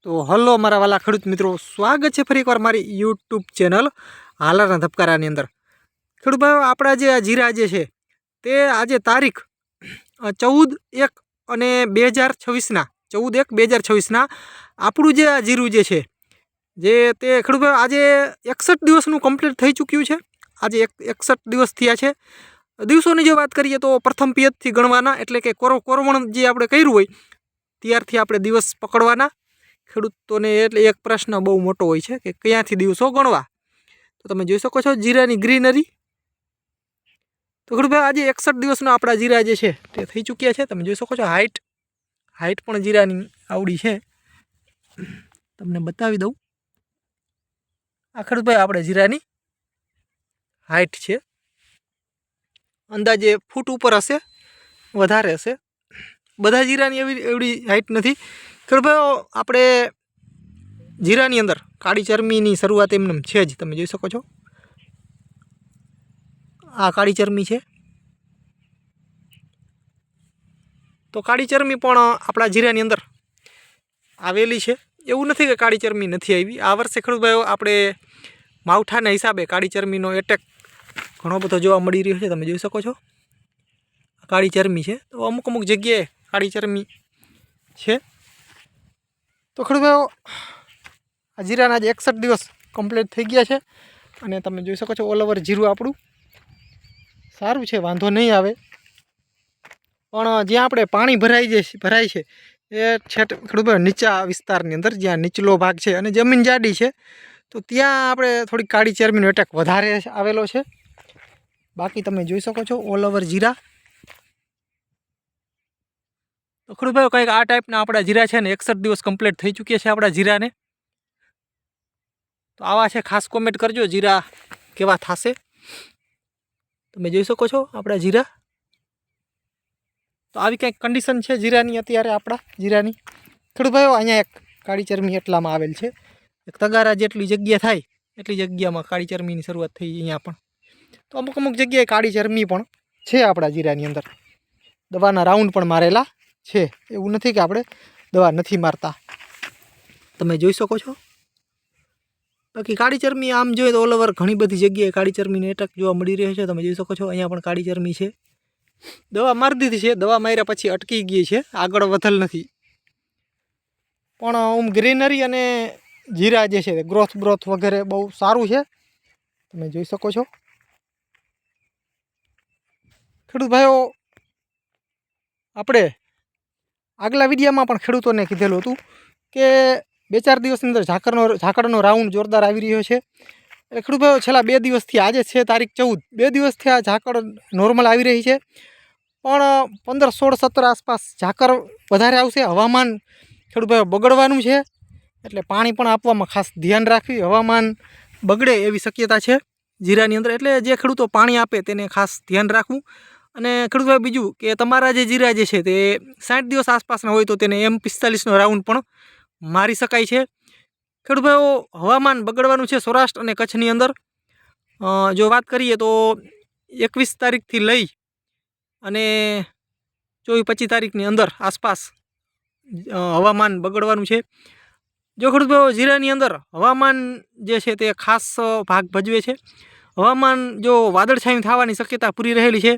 તો હલો મારા વાલા ખેડૂત મિત્રો, સ્વાગત છે ફરી એકવાર મારી યુટ્યુબ ચેનલ હાલરના ધબકારાની અંદર। ખેડૂત ભાઈઓ, આપણા જે આ જીરા જે છે તે આજે તારીખ 14/1/2026ના 14/1/2026ના આપણું જે આ જીરું જે છે તે ખેડૂત ભાઈઓ આજે 61 દિવસનું કમ્પ્લીટ થઈ ચૂક્યું છે। આજે 61 દિવસ થયા છે। દિવસોની જો વાત કરીએ તો પ્રથમ પિયતથી ગણવાના, એટલે કે કોરવણ જે આપણે કર્યું હોય ત્યારથી આપણે દિવસ પકડવાના। ખેડૂતોને એટલે એક પ્રશ્ન બહુ મોટો હોય છે કે ક્યાંથી દિવસો ગણવા। તો તમે જોઈ શકો છો જીરાની ગ્રીનરી। તો ખેડૂત ભાઈ આજે 61 દિવસનો આપણા જીરા જે છે તે થઈ ચૂક્યા છે। તમે જોઈ શકો છો હાઇટ પણ જીરાની આવડી છે। તમને બતાવી દઉં, આ ખેડૂત ભાઈ આપણે જીરાની હાઇટ છે, અંદાજે ફૂટ ઉપર હશે, વધારે હશે। બધા જીરાની એવડી હાઇટ નથી। ખેડૂત ભાઈઓ, આપણે જીરાની અંદર કાળી ચરમીની શરૂઆત એમને છે જ। તમે જોઈ શકો છો આ કાળી ચરમી છે। તો કાળી ચરમી પણ આપણા જીરાની અંદર આવેલી છે। એવું નથી કે કાળી ચરમી નથી આવી। આ વર્ષે ખેડૂત ભાઈઓ આપણે માવઠાના હિસાબે કાળી ચરમીનો એટેક ઘણો બધો જોવા મળી રહ્યો છે। તમે જોઈ શકો છો કાળી ચરમી છે, તો અમુક જગ્યાએ કાળી ચરમી છે। તો ખેડૂત ભાઈઓ, આ જીરાના આજે 61 દિવસ કમ્પ્લીટ થઈ ગયા છે અને તમે જોઈ શકો છો ઓલ ઓવર જીરું આપણું સારું છે, વાંધો નહીં આવે। પણ જ્યાં આપણે પાણી ભરાય છે એ છેટ ખેડૂત ભાઈઓ નીચા વિસ્તારની અંદર, જ્યાં નીચલો ભાગ છે અને જમીન જાડી છે, તો ત્યાં આપણે થોડીક કાળી ચરમીનો એટેક વધારે આવેલો છે। બાકી તમે જોઈ શકો છો ઓલ ઓવર જીરા। તો ખેડૂત ભાઈઓ, કંઈક આ ટાઈપના આપણા જીરા છે ને 61 દિવસ કમ્પ્લીટ થઈ ચૂક્યા છે આપણા જીરાને। તો આવા છે, ખાસ કોમેન્ટ કરજો જીરા કેવા થશે। તમે જોઈ શકો છો આપણા જીરા। તો આવી કંઈક કન્ડિશન છે જીરાની અત્યારે આપણા જીરાની। ખેડૂત ભાઈઓ, અહીંયા એક કાળી ચરમી એટલામાં આવેલ છે, એક તગારા જેટલી જગ્યા થાય એટલી જગ્યામાં કાળી ચરમીની શરૂઆત થઈ અહીંયા પણ। તો અમુક જગ્યાએ કાળી ચરમી પણ છે આપણા જીરાની અંદર। દવાના રાઉન્ડ પણ મારેલા છે, એવું નથી કે આપણે દવા નથી મારતા। તમે જોઈ શકો છો। બાકી કાળી ચરમી આમ જોઈએ તો ઓલ ઓવર ઘણી બધી જગ્યાએ કાળી ચરમીનો એટેક જોવા મળી રહ્યો છે। તમે જોઈ શકો છો અહીંયા પણ કાળી ચરમી છે। દવા મારી દીધી છે, દવા માર્યા પછી અટકી ગઈ છે, આગળ વધેલ નથી। પણ ગ્રીનરી અને જીરા જે છે ગ્રોથ વગેરે બહુ સારું છે। તમે જોઈ શકો છો ખેડૂત ભાઈઓ, આપણે આગલા વિડીયોમાં પણ ખેડૂતોને કીધેલું હતું કે 2-4 દિવસની અંદર ઝાકળનો રાઉન્ડ જોરદાર આવી રહ્યો છે। એટલે ખેડૂત ભાઈઓ, છેલ્લા 2 દિવસથી, આજે છે તારીખ 14, 2 દિવસથી આ ઝાકળ નોર્મલ આવી રહી છે, પણ 15, 16, 17 આસપાસ ઝાકળ વધારે આવશે। હવામાન ખેડૂત ભાઈઓ બગડવાનું છે, એટલે પાણી પણ આપવામાં ખાસ ધ્યાન રાખવી। હવામાન બગડે એવી શક્યતા છે જીરાની અંદર, એટલે જે ખેડૂતો પાણી આપે તેને ખાસ ધ્યાન રાખવું। અને ખેડૂત ભાઈ બીજું કે તમારા જે જીરા જે છે તે 60 દિવસ આસપાસના હોય તો તેને M45નો રાઉન્ડ પણ મારી શકાય છે। ખેડૂત ભાઈઓ, હવામાન બગડવાનું છે સૌરાષ્ટ્ર અને કચ્છની અંદર। જો વાત કરીએ તો 21 તારીખથી લઈ અને 24-25 તારીખની અંદર આસપાસ હવામાન બગડવાનું છે। જો ખેડૂત ભાઈઓ, જીરાની અંદર હવામાન જે છે તે ખાસ ભાગ ભજવે છે। હવામાન જો વાદળછાયું થવાની શક્યતા પૂરી રહેલી છે।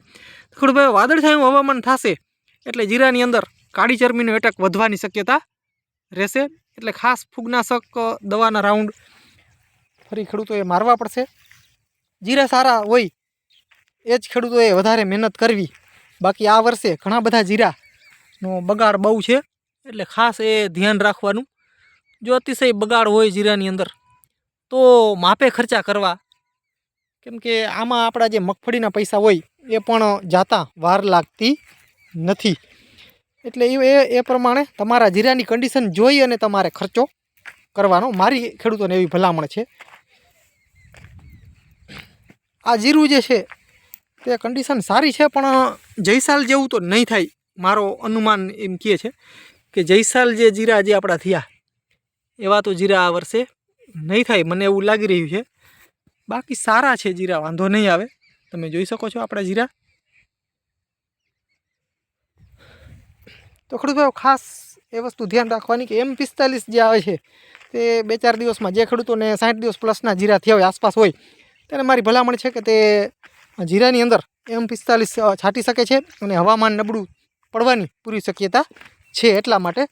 ખેડૂત ભાઈઓ, વાદળછાયું હવામાન થશે એટલે જીરાની અંદર કાળી ચરમીનો એટેક વધવાની શક્યતા રહેશે। એટલે ખાસ ફૂગનાશક દવાના રાઉન્ડ ફરી ખેડૂતોએ મારવા પડશે। જીરા સારા હોય એ જ ખેડૂતોએ વધારે મહેનત કરવી। બાકી આ વર્ષે ઘણા બધા જીરાનો બગાડ બહુ છે, એટલે ખાસ એ ધ્યાન રાખવાનું। જો અતિશય બગાડ હોય જીરાની અંદર તો માપે ખર્ચા કરવા, કેમ કે આમાં આપણા જે મગફળીના પૈસા હોય એ પણ જાતા વાર લાગતી નથી। એટલે એ પ્રમાણે તમારા જીરાની કન્ડિશન જોઈ અને તમારે ખર્ચો કરવાનો, મારી ખેડૂતોને એવી ભલામણ છે। આ જીરું જે છે તે કન્ડિશન સારી છે, પણ જયસાલ જેવું તો નહીં થાય। મારો અનુમાન એમ કહે છે કે જયસાલ જે જીરા જે આપણા થયા એવા તો જીરા આ વર્ષે નહીં થાય, મને એવું લાગી રહ્યું છે। બાકી સારા છે જીરા, વાંધો નહીં આવે। તમે જોઈ શકો છો આપણા જીરા। તો ખેડૂત ભાઈઓ, ખાસ એ વસ્તુ ધ્યાન રાખવાની કે M45 જે આવે છે તે 2-4 દિવસમાં જે ખેડૂતોને 60 દિવસ પ્લસના જીરા થયા હોય આસપાસ હોય તેને મારી ભલામણ છે કે તે જીરાની અંદર M45 છાંટી શકે છે અને હવામાન નબળું પડવાની પૂરી શક્યતા છે એટલા માટે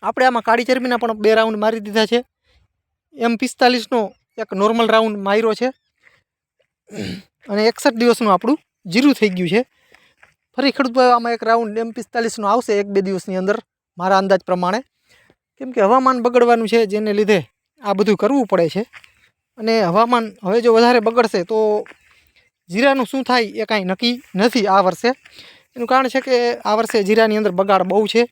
આપણે આમાં કાળી ચરબીના પણ 2 રાઉન્ડ મારી દીધા છે. M45નો એક નોર્મલ રાઉન્ડ માર્યો છે અને 61 દિવસનું આપણું જીરું થઈ ગયું છે. ફરી ખેડૂત ભાઈ આમાં એક રાઉન્ડ M45નો આવશે 1-2 દિવસની અંદર મારા અંદાજ પ્રમાણે, કેમ કે હવામાન બગડવાનું છે જેને લીધે આ બધું કરવું પડે છે. અને હવામાન હવે જો વધારે બગડશે તો જીરાનું શું થાય એ કાંઈ નક્કી નથી આ વર્ષે. એનું કારણ છે કે આ વર્ષે જીરાની અંદર બગાડ બહુ છે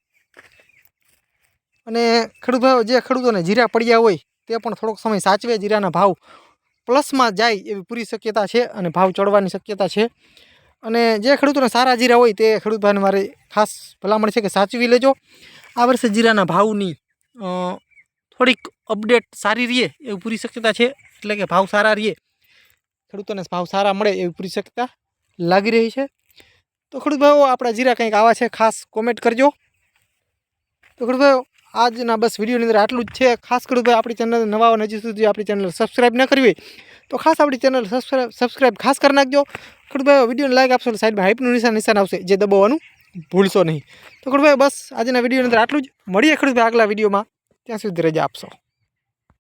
અને ખેડૂત ભાઈઓ જે ખેડૂતોને જીરા પડ્યા હોય તે પણ થોડોક સમય સાચવે. જીરાના ભાવ પ્લસમાં જાય એવી પૂરી શક્યતા છે અને ભાવ ચડવાની શક્યતા છે. અને જે ખેડૂતોને સારા જીરા હોય તે ખેડૂત ભાઈને મારી ખાસ ભલામણ છે કે સાચવી લેજો. આ વર્ષે જીરાના ભાવની થોડીક અપડેટ સારી રહે એવી પૂરી શક્યતા છે, એટલે કે ભાવ સારા રહે, ખેડૂતોને ભાવ સારા મળે એવી પૂરી શક્યતા લાગી રહી છે. તો ખેડૂત ભાઈઓ આપણા જીરા કંઈક આવા છે, ખાસ કોમેન્ટ કરજો. તો ખેડૂત ભાઈઓ આજના બસ વિડીયોની અંદર આટલું જ છે. ખાસ ખેડૂત ભાઈ આપણી ચેનલ નવા હજી સુધી આપણી ચેનલ સબસ્ક્રાઈબ ન કરવી હોય તો ખાસ આપણી ચેનલ સબસ્ક્રાઈબ ખાસ કરી નાખજો. ખેડૂત ભાઈઓ વિડીયોને લાઈક આપશો એટલે સાઈડમાં હાઈપનું નિશાન આવશે જે દબાવવાનું ભૂલશો નહીં. તો ખેડૂત ભાઈ બસ આજના વિડીયોની અંદર આટલું જ. મળીએ ખેડૂત ભાઈ આગલા વિડીયોમાં, ત્યાં સુધી રજા આપશો.